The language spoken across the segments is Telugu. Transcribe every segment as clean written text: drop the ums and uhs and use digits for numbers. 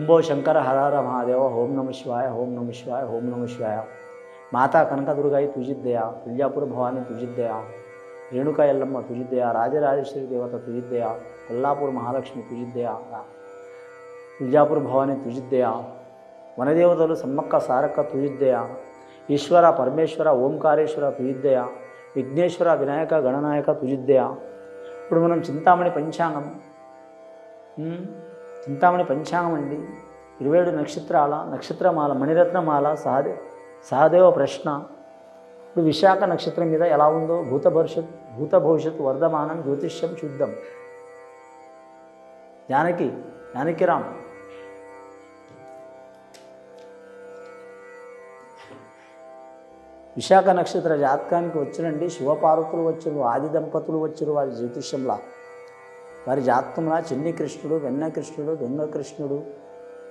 శంభో శంకర హర హర మహాదేవ ఓం నమ శివాయ ఓం నమ శివాయ ఓం నమ శివాయ. మాతా కనకదుర్గాయి తుజిద్దయ, తుల్యాపుర భవాని తుజిద్దయ, రేణుకా ఎల్లమ్మ తుజిద్దయ, రాజరాజేశ్వరి దేవత తుజిద్దయ, కొల్లాపూర్ మహాలక్ష్మి తుజిద్దయ, తుల్యాపుర భవాని తుజిద్దయ, వనదేవతలు సమ్మక్క సారక్క తుజిద్దయ, ఈశ్వర పరమేశ్వర ఓంకారేశ్వర తుజిద్దయ, విఘ్నేశ్వర వినాయక గణనాయక తుజిద్దయ. ఇప్పుడు మనం చింతామణి పంచాంగం అండి, 27 నక్షత్రాల నక్షత్రమాల, మణిరత్నమాల, సహదేవ ప్రశ్న. ఇప్పుడు విశాఖ నక్షత్రం మీద ఎలా ఉందో భూత భవిష్యత్ వర్ధమానం జ్యోతిష్యం చూద్దాం. జానకిరామ్. విశాఖ నక్షత్ర జాతకానికి వచ్చినండి శివపార్వతులు వచ్చారు, ఆది దంపతులు వచ్చారు. వారి జ్యోతిష్యంలా, వారి జాతకంలా చిన్ని కృష్ణుడు, వెన్న కృష్ణుడు, దొంగ కృష్ణుడు,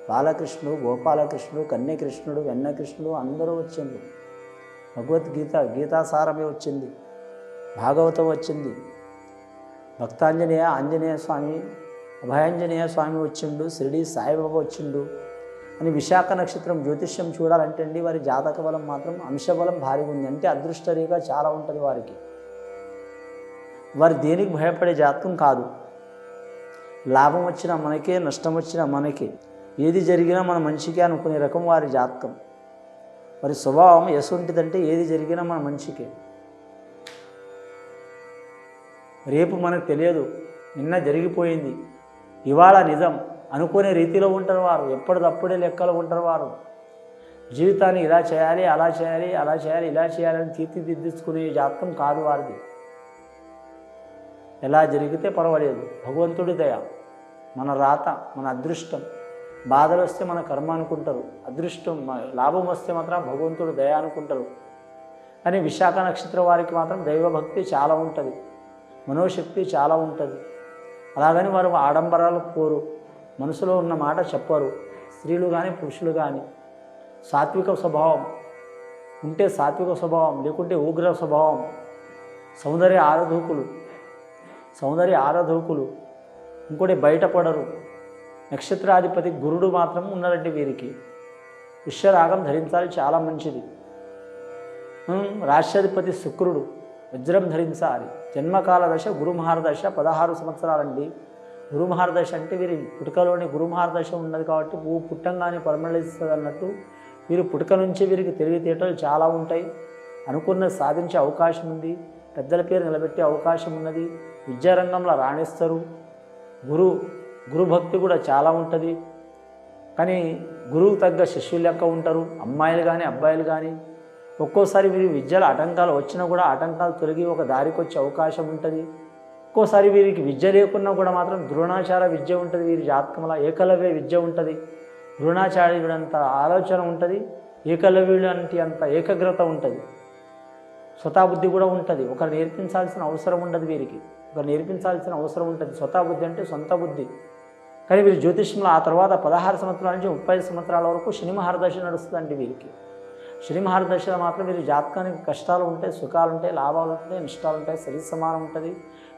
బాలకృష్ణుడు, గోపాలకృష్ణుడు, కన్యకృష్ణుడు, వెన్న కృష్ణుడు అందరూ వచ్చింది. భగవద్గీత గీతాసారమే వచ్చింది, భాగవతం వచ్చింది, భక్తాంజనేయ ఆంజనేయ స్వామి, అభయాంజనేయ స్వామి వచ్చిండు, షిరిడి సాయిబాబా వచ్చిండు అని విశాఖ నక్షత్రం జ్యోతిష్యం చూడాలంటే అండి వారి జాతక బలం మాత్రం అంశబలం భారీగా ఉంది. అంటే అదృష్టరీగా చాలా ఉంటుంది వారికి. వారు దేనికి భయపడే జాతకం కాదు. లాభం వచ్చినా మనకే, నష్టం వచ్చినా మనకే, ఏది జరిగినా మన మంచికే అనుకునే రకం వారి జాతకం. వారి స్వభావం ఎసుంటిదంటే ఏది జరిగినా మన మంచికే. రేపు మనకు తెలియదు, నిన్న జరిగిపోయింది, ఇవాళ నిజం అనుకునే రీతిలో ఉంటారు వారు. ఎప్పటికప్పుడే లెక్కలు ఉంటారు వారు. జీవితాన్ని ఇలా చేయాలి, అలా చేయాలి, అలా చేయాలి, ఇలా చేయాలని తీర్చిదిద్దుకునే జాతకం కాదు వారిది. ఎలా జరిగితే పర్వాలేదు, భగవంతుడి దయ, మన రాత, మన అదృష్టం. బాధలు వస్తే మన కర్మ అనుకుంటారు, అదృష్టం లాభం వస్తే మాత్రం భగవంతుడు దయ అనుకుంటారు. కానీ విశాఖ నక్షత్రం వారికి మాత్రం దైవభక్తి చాలా ఉంటుంది, మనోశక్తి చాలా ఉంటుంది. అలాగని వారు ఆడంబరాలు కోరు, మనసులో ఉన్న మాట చెప్పరు. స్త్రీలు కానీ పురుషులు కానీ సాత్విక స్వభావం ఉంటే సాత్విక స్వభావం, లేకుంటే ఉగ్ర స్వభావం, సౌందర్య ఆరాధకులు. ఇంకోటి బయటపడరు. నక్షత్రాధిపతి గురుడు మాత్రం ఉన్నారంటే వీరికి పుష్యరాగం ధరించాలి, చాలా మంచిది. రాష్ట్రాధిపతి శుక్రుడు, వజ్రం ధరించాలి. జన్మకాల దశ గురుమహారదశ 16 సంవత్సరాలండి. గురుమహారదశ అంటే వీరి పుట్టుకలోని గురుమహారదశ ఉన్నది కాబట్టి పుట్టంగానే పరిమళిస్తుంది అన్నట్టు. వీరు పుట్టుక నుంచి వీరికి తెలివితేటలు చాలా ఉంటాయి, అనుకున్నది సాధించే అవకాశం ఉంది, పెద్దల పేరు నిలబెట్టే అవకాశం ఉన్నది, విద్యారంగంలో రాణిస్తారు. గురుభక్తి కూడా చాలా ఉంటుంది. కానీ గురువు తగ్గ శిష్యులు లెక్క ఉంటారు, అమ్మాయిలు కానీ అబ్బాయిలు కానీ. ఒక్కోసారి వీరి విద్యలో ఆటంకాలు వచ్చినా కూడా ఆటంకాలు తొలగి ఒక దారికి వచ్చే అవకాశం ఉంటుంది. ఒక్కోసారి వీరికి విద్య లేకున్నా కూడా మాత్రం ద్రోణాచార విద్య ఉంటుంది. వీరి జాతకంలో ఏకలవ్య విద్య ఉంటుంది, ద్రోణాచార్యుడంత ఆలోచన ఉంటుంది, ఏకలవ్యుడంటి అంత ఏకాగ్రత ఉంటుంది, స్వతాబుద్ధి కూడా ఉంటుంది. ఒకరు నేర్పించాల్సిన అవసరం ఉండదు వీరికి, ఒకరు నేర్పించాల్సిన అవసరం ఉంటుంది. స్వతాబుద్ధి అంటే సొంత బుద్ధి. కానీ వీరి జ్యోతిష్యంలో ఆ తర్వాత 16 సంవత్సరాల నుంచి 35 సంవత్సరాల వరకు శని మహారదశ నడుస్తుందండి వీరికి. శని మహారదశలో మాత్రం వీరి జాతకానికి కష్టాలు ఉంటాయి, సుఖాలు ఉంటాయి, లాభాలు ఉంటాయి, నష్టాలు ఉంటాయి, సరి సమానం ఉంటుంది.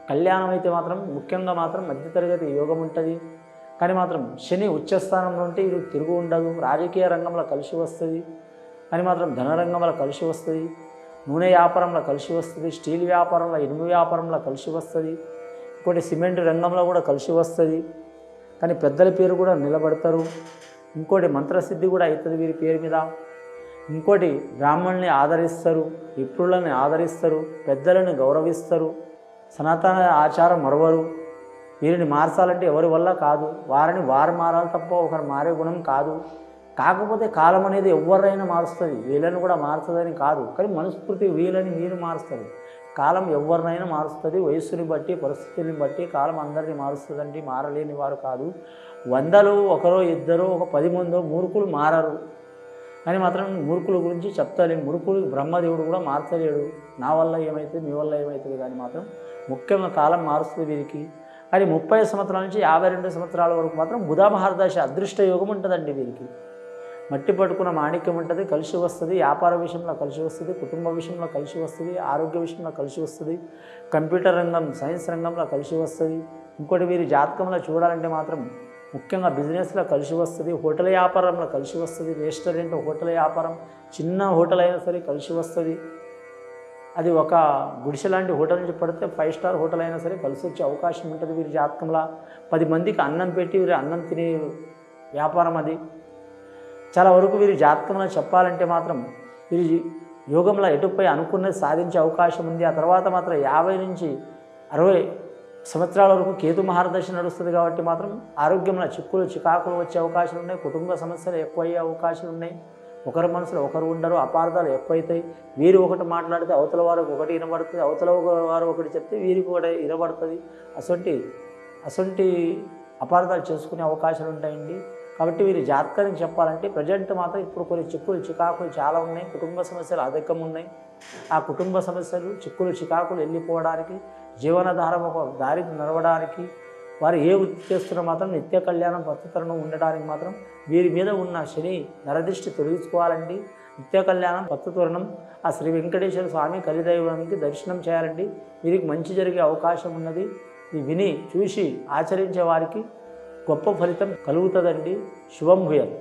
కళ్యాణం అయితే మాత్రం ముఖ్యంగా మాత్రం మధ్యతరగతి యోగం ఉంటుంది. కానీ మాత్రం శని ఉచ్చస్థానంలో ఉంటే వీరు తిరుగు ఉండదు. రాజకీయ రంగంలో కలిసి వస్తుంది, కానీ మాత్రం ధనరంగంలో కలిసి వస్తుంది, నూనె వ్యాపారంలో కలిసి వస్తుంది, స్టీల్ వ్యాపారంలో, ఇనుము వ్యాపారంలో కలిసి వస్తుంది, ఇంకోటి సిమెంట్ రంగంలో కూడా కలిసి వస్తుంది. కానీ పెద్దల పేరు కూడా నిలబడతారు. ఇంకోటి మంత్రసిద్ధి కూడా అవుతుంది వీరి పేరు మీద. ఇంకోటి బ్రాహ్మణుల్ని ఆదరిస్తారు, విప్రులని ఆదరిస్తారు, పెద్దలను గౌరవిస్తారు, సనాతన ఆచారం మరవరు. వీరిని మార్చాలంటే ఎవరి వల్ల కాదు, వారు మారాలి తప్ప ఒకరు మారే గుణం కాదు. కాకపోతే కాలం అనేది ఎవరైనా మారుస్తుంది, వీళ్ళని కూడా మారుతుందని కాదు. కానీ మనస్ఫూర్తి వీళ్ళని మీరు మారుస్తారు. కాలం ఎవరినైనా మారుస్తుంది, వయస్సుని బట్టి, పరిస్థితుల్ని బట్టి కాలం అందరినీ మారుస్తుందండి. మారలేని వారు కాదు. 100లో ఒకరో ఇద్దరో, ఒక 10 మందో మూర్ఖులు మారరు. కానీ మాత్రం మూర్ఖుల గురించి చెప్తాలేము. మూర్ఖులు బ్రహ్మదేవుడు కూడా మార్చలేడు. నా వల్ల ఏమవుతుంది, మీ వల్ల ఏమవుతుంది, కానీ మాత్రం ముఖ్యంగా కాలం మారుస్తుంది వీరికి. కానీ 30 సంవత్సరాల నుంచి 52 సంవత్సరాల వరకు మాత్రం బుధ మహారదశ అదృష్ట యోగం ఉంటుందండి వీరికి. మట్టి పట్టుకున్న మాణిక్యం ఉంటుంది, కలిసి వస్తుంది. వ్యాపార విషయంలో కలిసి వస్తుంది, కుటుంబ విషయంలో కలిసి వస్తుంది, ఆరోగ్య విషయంలో కలిసి వస్తుంది, కంప్యూటర్ రంగం, సైన్స్ రంగంలో కలిసి వస్తుంది. ఇంకోటి వీరి జాతకంలో చూడాలంటే మాత్రం ముఖ్యంగా బిజినెస్లో కలిసి వస్తుంది, హోటల్ వ్యాపారంలో కలిసి వస్తుంది, రెస్టారెంట్ హోటల్ వ్యాపారం చిన్న హోటల్ అయినా సరే కలిసి వస్తుంది. అది ఒక గుడిసె లాంటి హోటల్ నుంచి పడితే 5 స్టార్ హోటల్ అయినా సరే కలిసి వచ్చే అవకాశం ఉంటుంది. వీరి జాతకంలో 10 మందికి అన్నం పెట్టి వీరి అన్నం తినే వ్యాపారం అది. చాలా వరకు వీరి జాతకంలో చెప్పాలంటే మాత్రం వీరి యోగంలో ఎటుపై అనుకున్నది సాధించే అవకాశం ఉంది. ఆ తర్వాత మాత్రం 50 నుంచి 60 సంవత్సరాల వరకు కేతు మహారదశ నడుస్తుంది కాబట్టి మాత్రం ఆరోగ్యంలో చిక్కులు చికాకులు వచ్చే అవకాశాలు ఉన్నాయి. కుటుంబ సమస్యలు ఎక్కువ అయ్యే అవకాశాలు ఉన్నాయి. ఒకరి మనసులో ఒకరు ఉండరు, అపార్థాలు ఎక్కువైతాయి. వీరు ఒకటి మాట్లాడితే అవతల వారికి ఒకటి వినబడుతుంది, అవతల వారు ఒకటి చెప్తే వీరికి ఒకటి వినబడుతుంది. అసొంటి అపార్థాలు చేసుకునే అవకాశాలు ఉంటాయండి. కాబట్టి వీరి జాతకాన్ని చెప్పాలంటే ప్రజెంట్ మాత్రం ఇప్పుడు కొన్ని చిక్కులు చికాకులు చాలా ఉన్నాయి. కుటుంబ సమస్యలు అధికం ఉన్నాయి. ఆ కుటుంబ సమస్యలు చిక్కులు చికాకులు వెళ్ళిపోవడానికి, జీవనాధారం ఒక దారికి నడవడానికి, వారు ఏ వృత్తి చేస్తున్నా మాత్రం నిత్య కళ్యాణం పచ్చతరణం ఉండడానికి మాత్రం వీరి మీద ఉన్న శని నరదృష్టి తొలగించుకోవాలండి. నిత్య కళ్యాణం పచ్చతోరణం ఆ శ్రీ వెంకటేశ్వర స్వామి కలిదైవానికి దర్శనం చేయాలండి. వీరికి మంచి జరిగే అవకాశం ఉన్నది. ఇది విని చూసి ఆచరించే వారికి గొప్ప ఫలితం కలుగుతుందండి. శుభం భూయాత్.